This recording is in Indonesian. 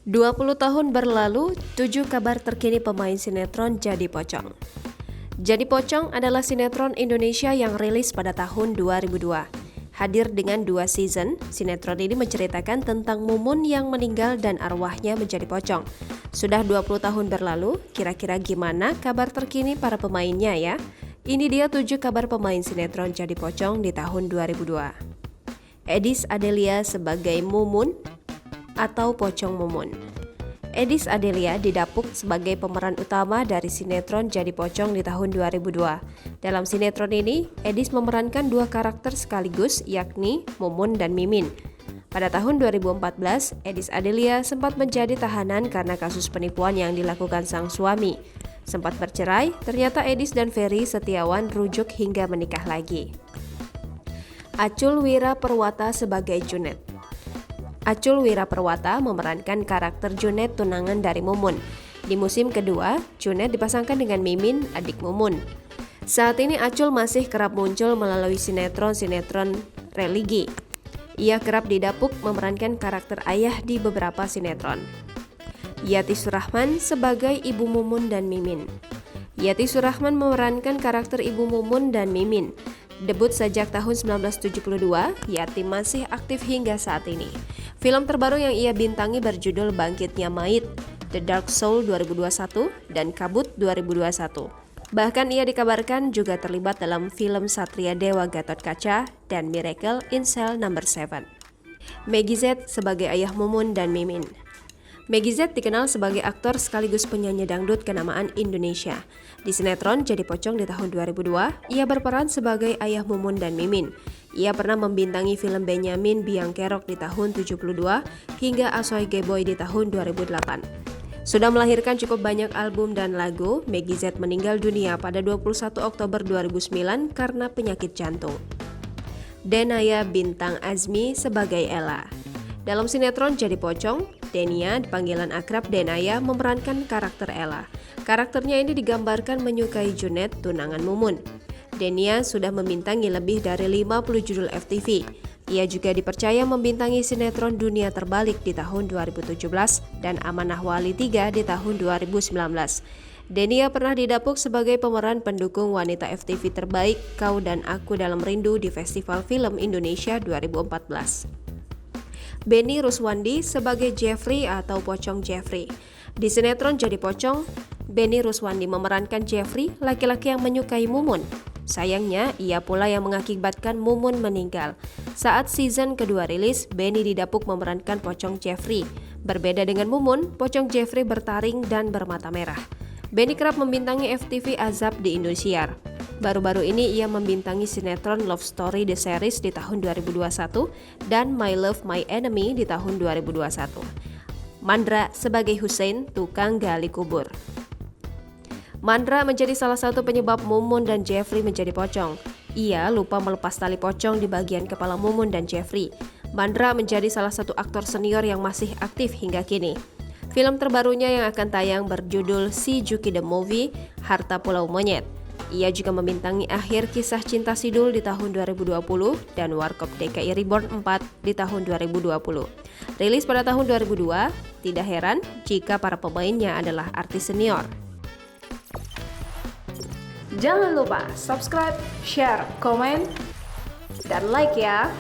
20 tahun berlalu, 7 kabar terkini pemain sinetron jadi pocong. Jadi Pocong adalah sinetron Indonesia yang rilis pada tahun 2002. Hadir dengan 2 season, sinetron ini menceritakan tentang Mumun yang meninggal dan arwahnya menjadi pocong. Sudah 20 tahun berlalu, kira-kira gimana kabar terkini para pemainnya ya? Ini dia 7 kabar pemain sinetron Jadi Pocong di tahun 2002. Edis Adelia sebagai Mumun atau Pocong Mumun. Edis Adelia didapuk sebagai pemeran utama dari sinetron Jadi Pocong di tahun 2002. Dalam sinetron ini, Edis memerankan 2 karakter sekaligus, yakni Mumun dan Mimin. Pada tahun 2014, Edis Adelia sempat menjadi tahanan karena kasus penipuan yang dilakukan sang suami. Sempat bercerai, ternyata Edis dan Ferry Setiawan rujuk hingga menikah lagi. Acul Wira Perwata sebagai Junet. Acul Wira Perwata memerankan karakter Junet tunangan dari Mumun. Di musim kedua, Junet dipasangkan dengan Mimin, adik Mumun. Saat ini Acul masih kerap muncul melalui sinetron-sinetron religi. Ia kerap didapuk memerankan karakter ayah di beberapa sinetron. Yati Surahman sebagai Ibu Mumun dan Mimin. Yati Surahman memerankan karakter Ibu Mumun dan Mimin. Debut sejak tahun 1972, Yati masih aktif hingga saat ini. Film terbaru yang ia bintangi berjudul Bangkitnya Mait, The Dark Soul 2021, dan Kabut 2021. Bahkan ia dikabarkan juga terlibat dalam film Satria Dewa Gatotkaca dan Miracle in Cell No. 7. Meggy Z sebagai ayah Mumun dan Mimin. Meggy Z dikenal sebagai aktor sekaligus penyanyi dangdut kenamaan Indonesia. Di sinetron Jadi Pocong di tahun 2002, ia berperan sebagai ayah Mumun dan Mimin. Ia pernah membintangi film Benyamin Biang Kerok di tahun 72 hingga Asoy Geboy di tahun 2008. Sudah melahirkan cukup banyak album dan lagu, Meggy Z meninggal dunia pada 21 Oktober 2009 karena penyakit jantung. Denaya Bintang Azmi sebagai Ella. Dalam sinetron Jadi Pocong, Denia, panggilan akrab Denaya, memerankan karakter Ella. Karakternya ini digambarkan menyukai Junet, tunangan Mumun. Denia sudah membintangi lebih dari 50 judul FTV. Ia juga dipercaya membintangi sinetron Dunia Terbalik di tahun 2017 dan Amanah Wali 3 di tahun 2019. Denia pernah didapuk sebagai pemeran pendukung wanita FTV terbaik Kau dan Aku Dalam Rindu di Festival Film Indonesia 2014. Benny Ruswandi sebagai Jeffrey atau Pocong Jeffrey. Di sinetron Jadi Pocong, Benny Ruswandi memerankan Jeffrey, laki-laki yang menyukai Mumun. Sayangnya, ia pula yang mengakibatkan Mumun meninggal. Saat season kedua rilis, Benny didapuk memerankan Pocong Jeffrey. Berbeda dengan Mumun, Pocong Jeffrey bertaring dan bermata merah. Benny kerap membintangi FTV Azab di Indosiar. Baru-baru ini ia membintangi sinetron Love Story The Series di tahun 2021 dan My Love My Enemy di tahun 2021. Mandra sebagai Hussein, tukang gali kubur. Mandra menjadi salah satu penyebab Mumun dan Jeffrey menjadi pocong. Ia lupa melepas tali pocong di bagian kepala Mumun dan Jeffrey. Mandra menjadi salah satu aktor senior yang masih aktif hingga kini. Film terbarunya yang akan tayang berjudul Si Juki the Movie, Harta Pulau Monyet. Ia juga membintangi Akhir Kisah Cinta Sidul di tahun 2020 dan Warkop DKI Reborn 4 di tahun 2020. Rilis pada tahun 2002, tidak heran jika para pemainnya adalah artis senior. Jangan lupa subscribe, share, komen, dan like ya!